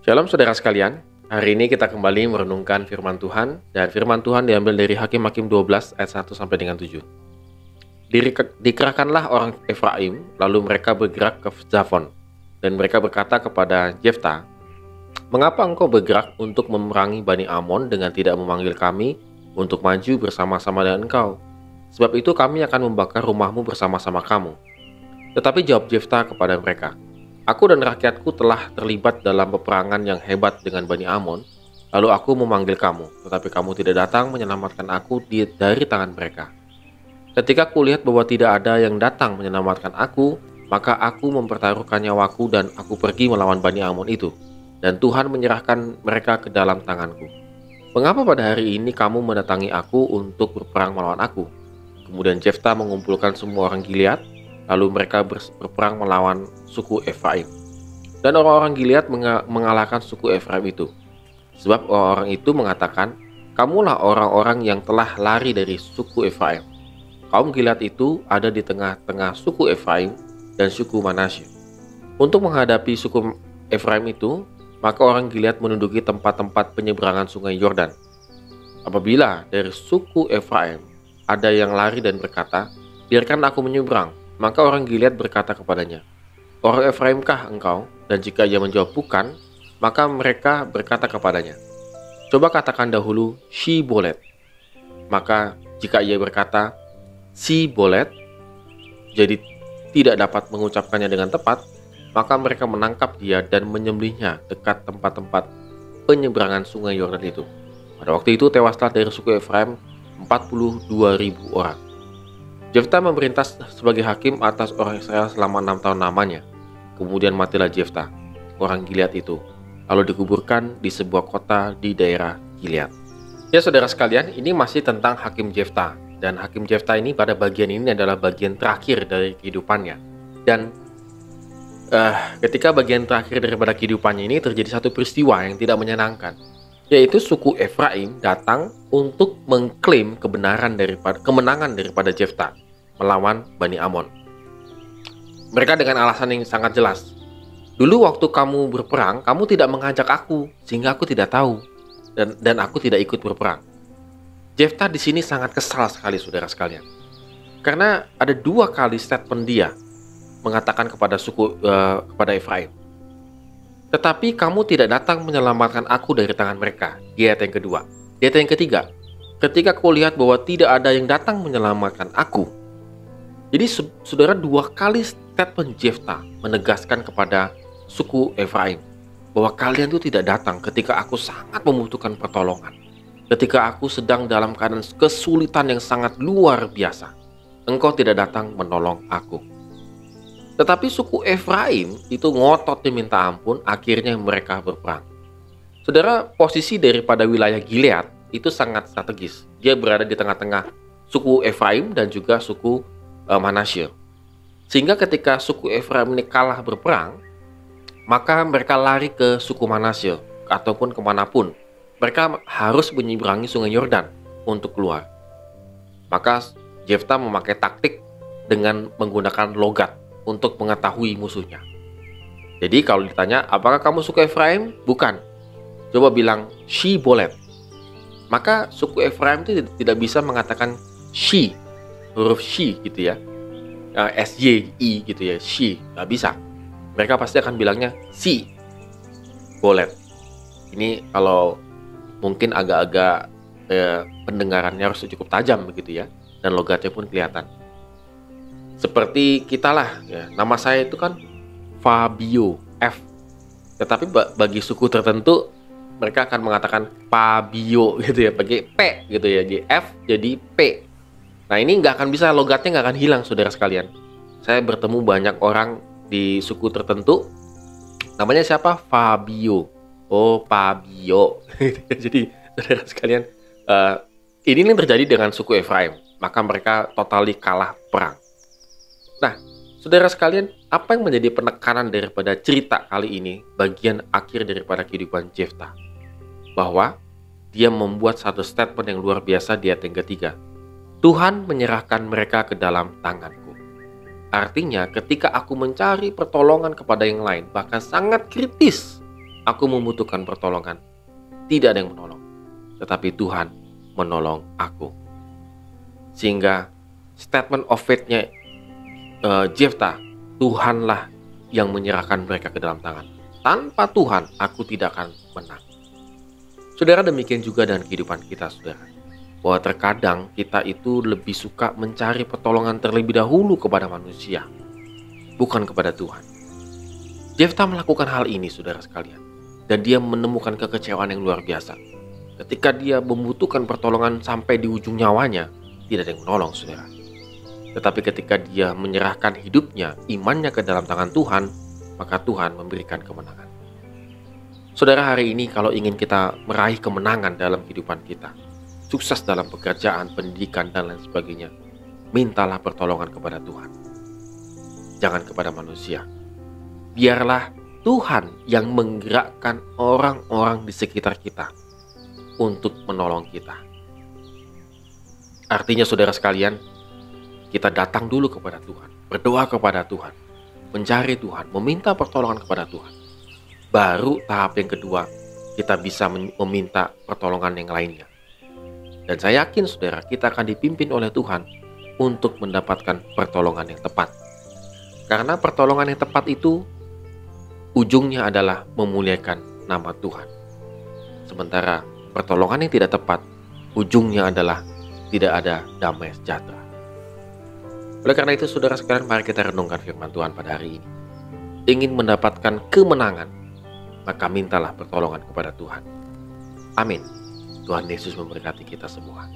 Shalom saudara sekalian, hari ini kita kembali merenungkan firman Tuhan, dan firman Tuhan diambil dari Hakim-Hakim 12 ayat 1 sampai dengan 7. Dikerahkanlah orang Efraim, lalu mereka bergerak ke Zafon, dan mereka berkata kepada Jefta, "Mengapa engkau bergerak untuk memerangi Bani Amon dengan tidak memanggil kami untuk maju bersama-sama dengan engkau? Sebab itu kami akan membakar rumahmu bersama-sama kamu." Tetapi jawab Jefta kepada mereka, "Aku dan rakyatku telah terlibat dalam peperangan yang hebat dengan Bani Amon, lalu aku memanggil kamu, tetapi kamu tidak datang menyelamatkan aku dari tangan mereka. Ketika kulihat bahwa tidak ada yang datang menyelamatkan aku, maka aku mempertaruhkan nyawaku dan aku pergi melawan Bani Amon itu, dan Tuhan menyerahkan mereka ke dalam tanganku. Mengapa pada hari ini kamu mendatangi aku untuk berperang melawan aku?" Kemudian Jefta mengumpulkan semua orang Gilead, lalu mereka berperang melawan suku Efraim. Dan orang-orang Gilead mengalahkan suku Efraim itu. Sebab orang-orang itu mengatakan, "Kamulah orang-orang yang telah lari dari suku Efraim." Kaum Gilead itu ada di tengah-tengah suku Efraim dan suku Manasye. Untuk menghadapi suku Efraim itu, maka orang Gilead menduduki tempat-tempat penyeberangan sungai Yordan. Apabila dari suku Efraim ada yang lari dan berkata, "Biarkan aku menyeberang," maka orang Gilead berkata kepadanya, "Orang Efraimkah engkau?" Dan jika ia menjawab bukan, maka mereka berkata kepadanya, "Coba katakan dahulu Shibolet." Maka jika ia berkata Shibolet, jadi tidak dapat mengucapkannya dengan tepat, maka mereka menangkap dia dan menyembelihnya dekat tempat-tempat penyeberangan sungai Yordan itu. Pada waktu itu tewaslah dari suku Efraim 42.000 orang. Jefta memerintah sebagai hakim atas orang Israel selama 6 tahun lamanya. Kemudian matilah Jefta, orang Gilead itu, lalu dikuburkan di sebuah kota di daerah Gilead. Ya saudara sekalian, ini masih tentang Hakim Jefta. Dan Hakim Jefta ini pada bagian ini adalah bagian terakhir dari kehidupannya. Dan ketika bagian terakhir daripada kehidupannya ini terjadi satu peristiwa yang tidak menyenangkan, yaitu suku Efraim datang untuk mengklaim kemenangan daripada Jefta melawan Bani Amon. Mereka dengan alasan yang sangat jelas. "Dulu waktu kamu berperang, kamu tidak mengajak aku, sehingga aku tidak tahu, dan aku tidak ikut berperang." Jefta di sini sangat kesal sekali saudara sekalian. Karena ada 2 kali statement dia mengatakan kepada kepada Efraim, "Tetapi kamu tidak datang menyelamatkan aku dari tangan mereka." Di ayat yang kedua. Di ayat yang ketiga, "Ketika kulihat bahwa tidak ada yang datang menyelamatkan aku." Jadi saudara 2 kali statement Jefta menegaskan kepada suku Efraim bahwa kalian itu tidak datang ketika aku sangat membutuhkan pertolongan. Ketika aku sedang dalam keadaan kesulitan yang sangat luar biasa, engkau tidak datang menolong aku. Tetapi suku Efraim itu ngotot diminta ampun, akhirnya mereka berperang. Saudara, posisi daripada wilayah Gilead itu sangat strategis. Dia berada di tengah-tengah suku Efraim dan juga suku Manasye. Sehingga ketika suku Efraim ini kalah berperang, maka mereka lari ke suku Manasye ataupun kemanapun. Mereka harus menyeberangi sungai Yordan untuk keluar. Maka Jefta memakai taktik dengan menggunakan logat untuk mengetahui musuhnya. Jadi kalau ditanya, "Apakah kamu suku Efraim?" "Bukan." "Coba bilang Shibolet." Maka suku Efraim itu tidak bisa mengatakan Shi, huruf Shi gitu ya, SYI gitu ya, Shi, nggak bisa. Mereka pasti akan bilangnya Si Bolet. Ini kalau mungkin agak-agak pendengarannya harus cukup tajam begitu ya, dan logatnya pun kelihatan. Seperti kita lah ya, nama saya itu kan Fabio, F. Tetapi bagi suku tertentu mereka akan mengatakan Fabio gitu ya, pakai P gitu ya, jadi F jadi P. Nah ini nggak akan bisa, logatnya nggak akan hilang saudara sekalian. Saya bertemu banyak orang di suku tertentu, namanya siapa? Fabio. Oh, Fabio. Jadi saudara sekalian, ini yang terjadi dengan suku Efraim. Maka mereka totali kalah perang. Nah, saudara sekalian, apa yang menjadi penekanan daripada cerita kali ini, bagian akhir daripada kehidupan Jefta? Bahwa dia membuat satu statement yang luar biasa di ayat yang ketiga. "Tuhan menyerahkan mereka ke dalam tanganku." Artinya ketika aku mencari pertolongan kepada yang lain, bahkan sangat kritis, aku membutuhkan pertolongan, tidak ada yang menolong, tetapi Tuhan menolong aku. Sehingga statement of faith-nya Jefta, Tuhanlah yang menyerahkan mereka ke dalam tangan. Tanpa Tuhan, aku tidak akan menang. Saudara, demikian juga dengan kehidupan kita, saudara. Bahwa terkadang kita itu lebih suka mencari pertolongan terlebih dahulu kepada manusia, bukan kepada Tuhan. Jefta melakukan hal ini, saudara sekalian. Dan dia menemukan kekecewaan yang luar biasa. Ketika dia membutuhkan pertolongan sampai di ujung nyawanya, tidak ada yang menolong, saudara. Tetapi ketika dia menyerahkan hidupnya, imannya ke dalam tangan Tuhan, maka Tuhan memberikan kemenangan. Saudara, hari ini kalau ingin kita meraih kemenangan dalam kehidupan kita, sukses dalam pekerjaan, pendidikan, dan lain sebagainya, mintalah pertolongan kepada Tuhan. Jangan kepada manusia. Biarlah Tuhan yang menggerakkan orang-orang di sekitar kita untuk menolong kita. Artinya, saudara sekalian, kita datang dulu kepada Tuhan, berdoa kepada Tuhan, mencari Tuhan, meminta pertolongan kepada Tuhan. Baru tahap yang kedua, kita bisa meminta pertolongan yang lainnya. Dan saya yakin, saudara, kita akan dipimpin oleh Tuhan untuk mendapatkan pertolongan yang tepat. Karena pertolongan yang tepat itu ujungnya adalah memuliakan nama Tuhan. Sementara pertolongan yang tidak tepat, ujungnya adalah tidak ada damai sejahtera. Oleh karena itu, saudara sekalian, mari kita renungkan firman Tuhan pada hari ini. Ingin mendapatkan kemenangan, maka mintalah pertolongan kepada Tuhan. Amin. Tuhan Yesus memberkati kita semua.